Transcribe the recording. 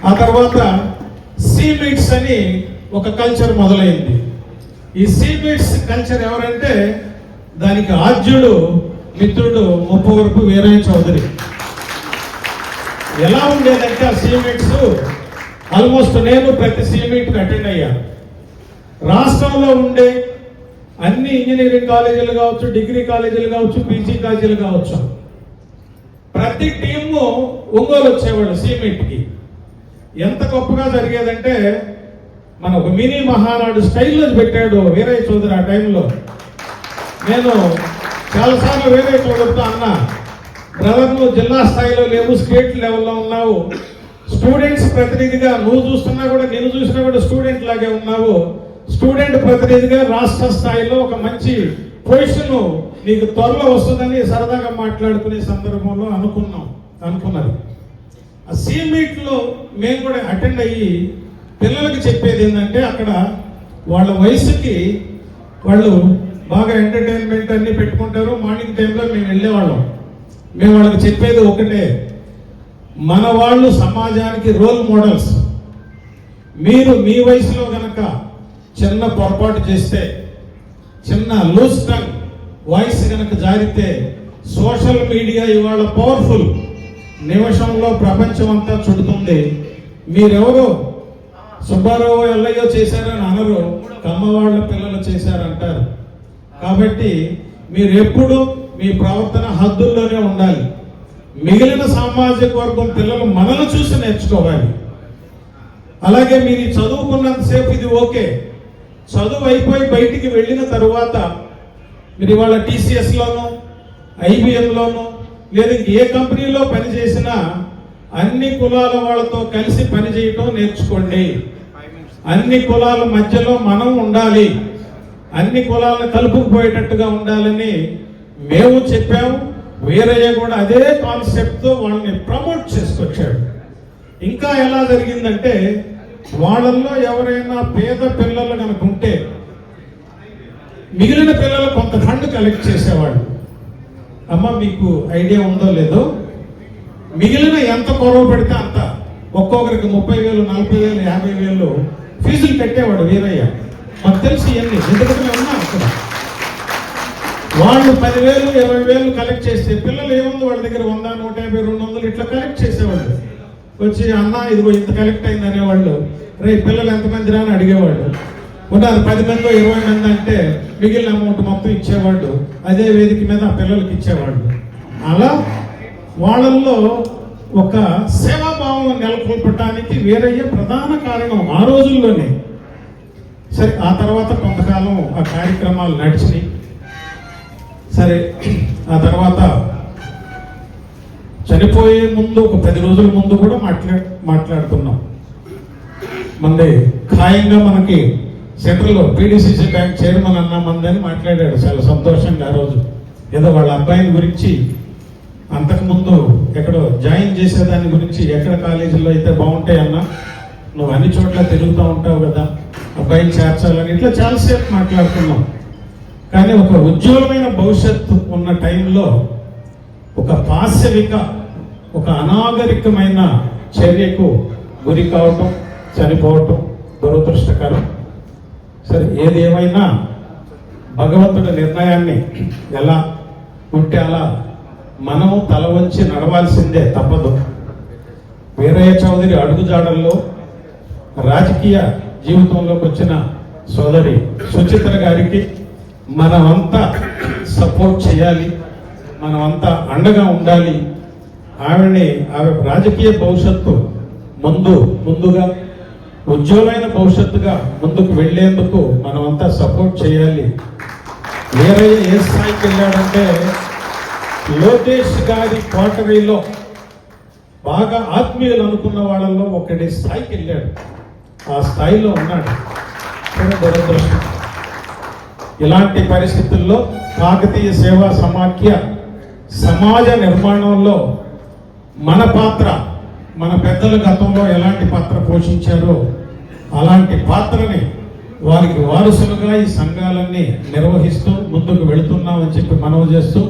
ఆ తర్వాత సీమీట్స్ అని ఒక కల్చర్ మొదలైంది. ఈ సీమీట్స్ కల్చర్ ఎవరంటే దానికి ఆద్యుడు మిత్రుడు ముప్పవరపు వీరయ్య చౌదరి. ఎలా ఉండేదంటే ఆ సీమీట్స్ ఆల్మోస్ట్ నేను ప్రతి సీమీట్కి అటెండ్ అయ్యాను. రాష్ట్రంలో ఉండే అన్ని ఇంజనీరింగ్ కాలేజీలు కావచ్చు, డిగ్రీ కాలేజీలు కావచ్చు, పీజీ కాలేజీలు కావచ్చు, ప్రతి టీము ఒంగోలు వచ్చేవాళ్ళు సీమీట్కి. ఎంత గొప్పగా జరిగేదంటే మన ఒక మినీ మహానాడు స్టైల్లో పెట్టాడు వీరయ్య చౌదరి. ఆ టైంలో నేను చాలాసార్లు వీరయ్య చౌదరితో అన్నా, బ్రదర్ నువ్వు జిల్లా స్థాయిలో లేవు, స్టేట్ లెవెల్లో ఉన్నావు, స్టూడెంట్స్ ప్రతినిధిగా నువ్వు చూస్తున్నా కూడా నేను చూసినా కూడా స్టూడెంట్ లాగే ఉన్నావు, స్టూడెంట్ ప్రతినిధిగా రాష్ట్ర స్థాయిలో ఒక మంచి పొజిషన్ నీకు త్వరలో వస్తుందని సరదాగా మాట్లాడుకునే సందర్భంలో అనుకున్నది. ఆ సీమీట్లో మేము కూడా అటెండ్ అయ్యి పిల్లలకి చెప్పేది ఏంటంటే, అక్కడ వాళ్ళ వయసుకి వాళ్ళు బాగా ఎంటర్టైన్మెంట్ అన్ని పెట్టుకుంటారు. మార్నింగ్ టైంలో మేము వెళ్ళేవాళ్ళం. మేము వాళ్ళకి చెప్పేది ఒకటే, మన వాళ్ళు సమాజానికి రోల్ మోడల్స్. మీరు మీ వయసులో గనక చిన్న పొరపాటు చేస్తే, చిన్న లూజ్ టంగ్ వాయిస్ కనుక జారితే, సోషల్ మీడియా ఇవాళ పవర్ఫుల్, నిమిషంలో ప్రపంచం అంతా చుడుతుంది. మీరెవరో సుబ్బారావు ఎల్లయ్యో చేశారని అనరు, కమ్మవాళ్ళ పిల్లలు చేశారంటారు. కాబట్టి మీరు ఎప్పుడు మీ ప్రవర్తన హద్దుల్లోనే ఉండాలి. మిగిలిన సామాజిక వర్గం పిల్లలు మనల్ని చూసి నేర్చుకోవాలి. అలాగే మీరు చదువుకున్నంతసేపు ఇది ఓకే, చదువు అయిపోయి బయటికి వెళ్ళిన తరువాత మీరు ఇవాళ టీసీఎస్లోనూ ఐబిఎంలోనూ లేదా ఏ కంపెనీలో పనిచేసినా అన్ని కులాల వాళ్ళతో కలిసి పనిచేయటం నేర్చుకోండి. అన్ని కులాల మధ్యలో మనం ఉండాలి, అన్ని కులాలను కలుపుకుపోయేటట్టుగా ఉండాలని మేము చెప్పాము. వీరయ్య కూడా అదే కాన్సెప్ట్తో వాళ్ళని ప్రమోట్ చేసుకొచ్చాడు. ఇంకా ఎలా జరిగిందంటే, వాళ్ళల్లో ఎవరైనా పేద పిల్లలు కనుక ఉంటే మిగిలిన పిల్లలు కొంత ఫండ్ కలెక్ట్ చేసేవాళ్ళు. అమ్మ మీకు ఐడియా ఉందో లేదో, మిగిలిన ఎంత కొరవ పెడితే అంత, ఒక్కొక్కరికి 30,000, 40,000, 50,000 ఫీజులు కట్టేవాడు వీరయ్య. మాకు తెలిసి ఇవన్నీ ఎందుకంటే మేము ఉన్నాం అక్కడ. వాళ్ళు 10,000, 20,000 కలెక్ట్ చేస్తే పిల్లలు ఏముంది వాళ్ళ దగ్గర 100, 150, 200 ఇట్లా కలెక్ట్ చేసేవాళ్ళు. వచ్చి అన్న ఇదిగో ఇంత కలెక్ట్ అయింది అనేవాళ్ళు. రే పిల్లలు ఎంతమంది రా అని అడిగేవాడు. ఉన్నారు 10 మందో 20 మంది అంటే మిగిలిన అమౌంట్ మొత్తం ఇచ్చేవాడు. అదే వేదిక మీద ఆ పిల్లలకి ఇచ్చేవాళ్ళు. అలా వాళ్ళల్లో ఒక సేవాభావం నెలకొల్పటానికి వీరయ్య ప్రధాన కారణం ఆ రోజుల్లోనే. సరే ఆ తర్వాత కొంతకాలం ఆ కార్యక్రమాలు నడిచినాయి. సరే ఆ తర్వాత చనిపోయే ముందు ఒక 10 రోజుల ముందు కూడా మాట్లాడుతున్నాం. మంది ఖాయంగా మనకి సెంట్రల్లో పీడీసీసీ బ్యాంక్ చైర్మన్ అన్న మందని మాట్లాడాడు. చాలా సంతోషంగా ఆ రోజు ఏదో వాళ్ళ అబ్బాయిని గురించి, అంతకుముందు ఎక్కడో జాయిన్ చేసేదాని గురించి, ఎక్కడ కాలేజీలో అయితే బాగుంటాయి అన్న, నువ్వు అన్ని చోట్ల తిరుగుతూ ఉంటావు కదా, అబ్బాయిని చేర్చాలని ఇట్లా చాలాసేపు మాట్లాడుతున్నాం. కానీ ఒక ఉజ్వలమైన భవిష్యత్తు ఉన్న టైంలో ఒక పాశవిక, ఒక అనాగరికమైన చర్యకు గురి కావటం, చనిపోవటం దురదృష్టకరం. సరే ఏది ఏమైనా భగవంతుడి నిర్ణయాన్ని ఎలా ఉంటే అలా మనము తల వంచి నడవాల్సిందే, తప్పదు. వీరయ్య చౌదరి అడుగుజాడల్లో రాజకీయ జీవితంలోకి వచ్చిన సోదరి సుచిత్ర గారికి మనమంతా సపోర్ట్ చేయాలి, మనమంతా అండగా ఉండాలి. ఆమె రాజకీయ భవిష్యత్తు ముందుగా ఉజ్వలమైన భవిష్యత్తుగా ముందుకు వెళ్లేందుకు మనమంతా సపోర్ట్ చేయాలి. వీరయ్య ఏ స్థాయికి వెళ్ళాడంటే, లోకేష్ గారి కోటరీలో బాగా ఆత్మీయులు అనుకున్న వాళ్ళల్లో ఒకటి స్థాయికి వెళ్ళాడు. ఆ స్థాయిలో ఉన్నాడు. దురదృష్టం. ఇలాంటి పరిస్థితుల్లో కాకతీయ సేవా సమాఖ్య సమాజ నిర్మాణంలో మన పాత్ర, మన పెద్దల గతంలో ఎలాంటి పాత్ర పోషించారో అలాంటి పాత్రని వారికి వారసులుగా ఈ సంఘాలన్నీ నిర్వహిస్తూ ముందుకు వెళుతున్నామని చెప్పి మనవి చేస్తూ